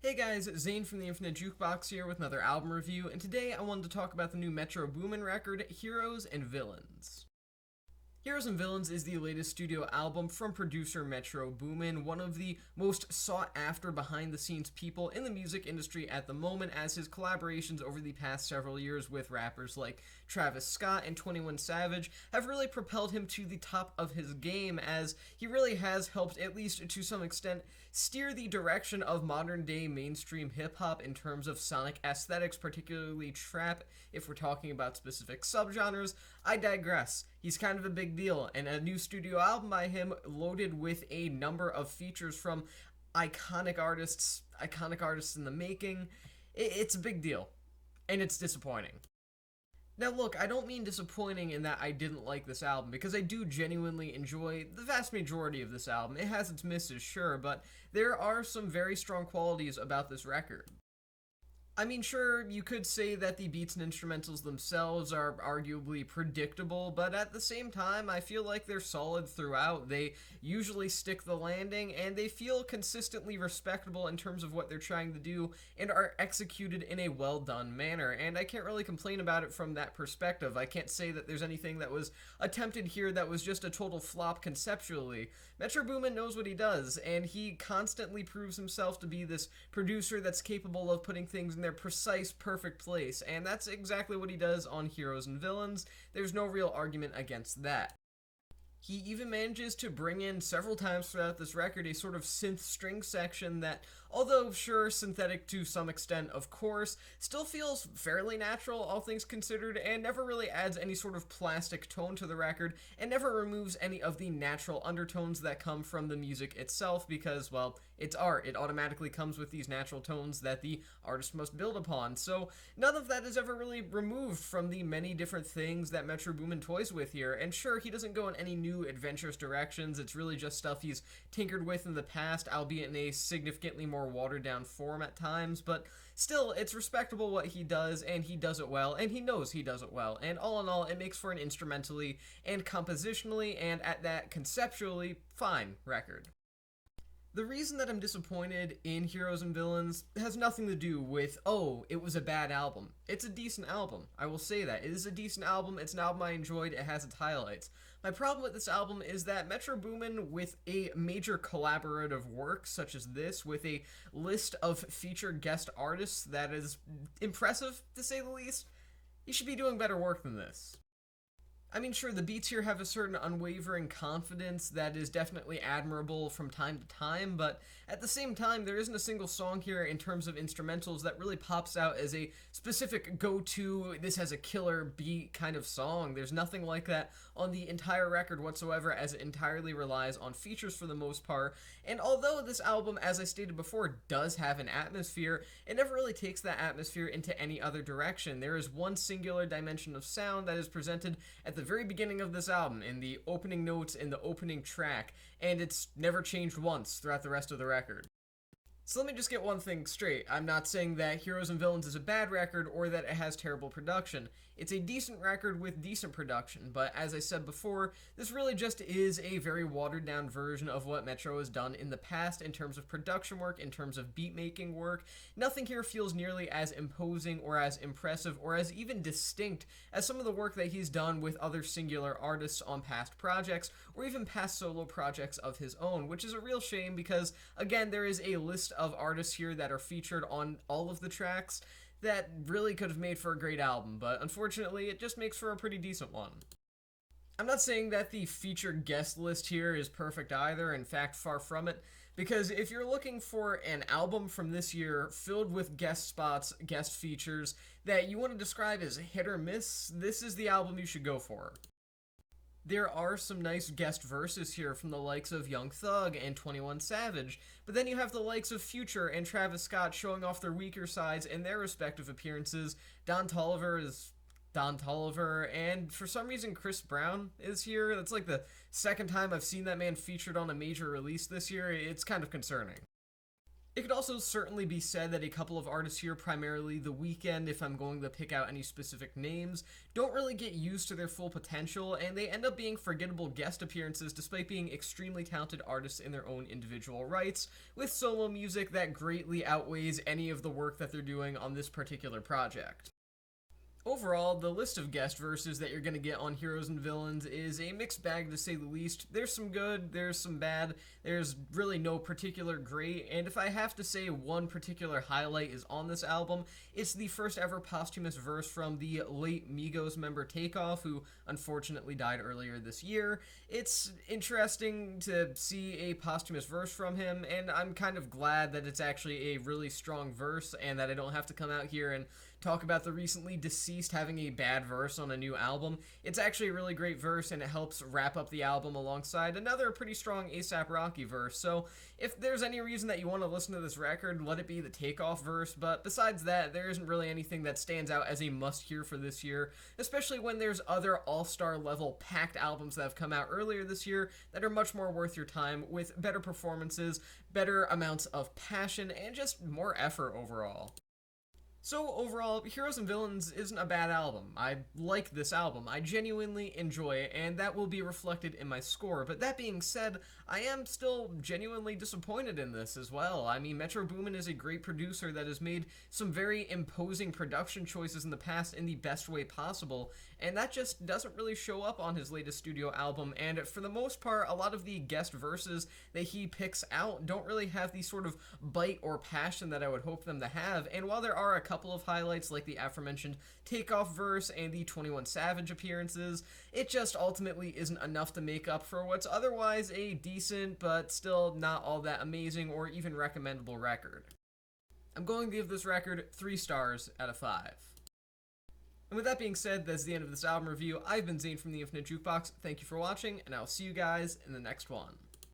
Hey guys, Zane from the Infinite Jukebox here with another album review, and today I wanted to talk about the new Metro Boomin record, Heroes and Villains. Heroes and Villains is the latest studio album from producer Metro Boomin, one of the most sought after behind the scenes people in the music industry at the moment, as his collaborations over the past several years with rappers like Travis Scott and 21 Savage have really propelled him to the top of his game, as he really has helped, at least to some extent, steer the direction of modern day mainstream hip hop in terms of sonic aesthetics, particularly trap. If we're talking about specific subgenres, I digress. He's kind of a big deal, and a new studio album by him loaded with a number of features from iconic artists in the making. It's a big deal, and it's disappointing. Now look, I don't mean disappointing in that I didn't like this album, because I do genuinely enjoy the vast majority of this album. It has its misses, sure, but there are some very strong qualities about this record. I mean, sure, you could say that the beats and instrumentals themselves are arguably predictable, but at the same time, I feel like they're solid throughout. They usually stick the landing, and they feel consistently respectable in terms of what they're trying to do, and are executed in a well done manner. And I can't really complain about it from that perspective. I can't say that there's anything that was attempted here that was just a total flop conceptually. Metro Boomin knows what he does, and he constantly proves himself to be this producer that's capable of putting things in their precise, perfect place, and that's exactly what he does on Heroes and Villains. There's no real argument against that. He even manages to bring in several times throughout this record a sort of synth string section that, although sure synthetic to some extent of course, still feels fairly natural all things considered, and never really adds any sort of plastic tone to the record, and never removes any of the natural undertones that come from the music itself, because, well, it's art. It automatically comes with these natural tones that the artist must build upon. So none of that is ever really removed from the many different things that Metro Boomin toys with here. And sure, he doesn't go in any new adventurous directions. It's really just stuff he's tinkered with in the past, albeit in a significantly more watered down form at times. But still, it's respectable what he does, and he does it well, and he knows he does it well. And all in all, it makes for an instrumentally and compositionally and at that conceptually fine record. The reason that I'm disappointed in Heroes and Villains has nothing to do with, oh, it was a bad album. It's a decent album. I will say that. It is a decent album. It's an album I enjoyed. It has its highlights. My problem with this album is that Metro Boomin, with a major collaborative work such as this, with a list of featured guest artists that is impressive, to say the least, he should be doing better work than this. I mean, sure, the beats here have a certain unwavering confidence that is definitely admirable from time to time, but at the same time, there isn't a single song here in terms of instrumentals that really pops out as a specific go-to, this has a killer beat kind of song. There's nothing like that on the entire record whatsoever, as it entirely relies on features for the most part. And although this album, as I stated before, does have an atmosphere, it never really takes that atmosphere into any other direction. There is one singular dimension of sound that is presented at the very beginning of this album, in the opening notes in the opening track, and it's never changed once throughout the rest of the record. So let me just get one thing straight. I'm not saying that Heroes and Villains is a bad record or that it has terrible production. It's a decent record with decent production, but as I said before, this really just is a very watered down version of what Metro has done in the past in terms of production work, in terms of beat making work. Nothing here feels nearly as imposing or as impressive or as even distinct as some of the work that he's done with other singular artists on past projects, or even past solo projects of his own, which is a real shame because, again, there is a list of artists here that are featured on all of the tracks that really could have made for a great album, but unfortunately it just makes for a pretty decent one. I'm not saying that the featured guest list here is perfect either, in fact, far from it, because if you're looking for an album from this year filled with guest spots, guest features, that you want to describe as hit or miss, this is the album you should go for. There are some nice guest verses here from the likes of Young Thug and 21 Savage, but then you have the likes of Future and Travis Scott showing off their weaker sides in their respective appearances. Don Toliver is Don Toliver, and for some reason Chris Brown is here. That's like the second time I've seen that man featured on a major release this year. It's kind of concerning. It could also certainly be said that a couple of artists here, primarily The Weeknd, if I'm going to pick out any specific names, don't really get used to their full potential, and they end up being forgettable guest appearances despite being extremely talented artists in their own individual rights, with solo music that greatly outweighs any of the work that they're doing on this particular project. Overall, the list of guest verses that you're going to get on Heroes and Villains is a mixed bag to say the least. There's some good, there's some bad, there's really no particular great, and if I have to say one particular highlight is on this album, it's the first ever posthumous verse from the late Migos member Takeoff, who unfortunately died earlier this year. It's interesting to see a posthumous verse from him, and I'm kind of glad that it's actually a really strong verse and that I don't have to come out here and talk about the recently deceased having a bad verse on a new album. It's actually a really great verse, and it helps wrap up the album alongside another pretty strong A$AP Rocky verse. So if there's any reason that you want to listen to this record, let it be the Takeoff verse, but besides that, there isn't really anything that stands out as a must-hear for this year, especially when there's other all-star level packed albums that have come out earlier this year that are much more worth your time, with better performances, better amounts of passion, and just more effort overall. So overall, Heroes and Villains isn't a bad album. I like this album. I genuinely enjoy it, and that will be reflected in my score. But that being said, I am still genuinely disappointed in this as well. I mean, Metro Boomin is a great producer that has made some very imposing production choices in the past in the best way possible, and that just doesn't really show up on his latest studio album. And for the most part, a lot of the guest verses that he picks out don't really have the sort of bite or passion that I would hope them to have. And while there are a couple of highlights like the aforementioned Takeoff verse and the 21 Savage appearances, it just ultimately isn't enough to make up for what's otherwise a decent but still not all that amazing or even recommendable record. I'm going to give this record 3 stars out of 5. And with that being said, that's the end of this album review. I've been Zane from the Infinite Jukebox. Thank you for watching, and I'll see you guys in the next one.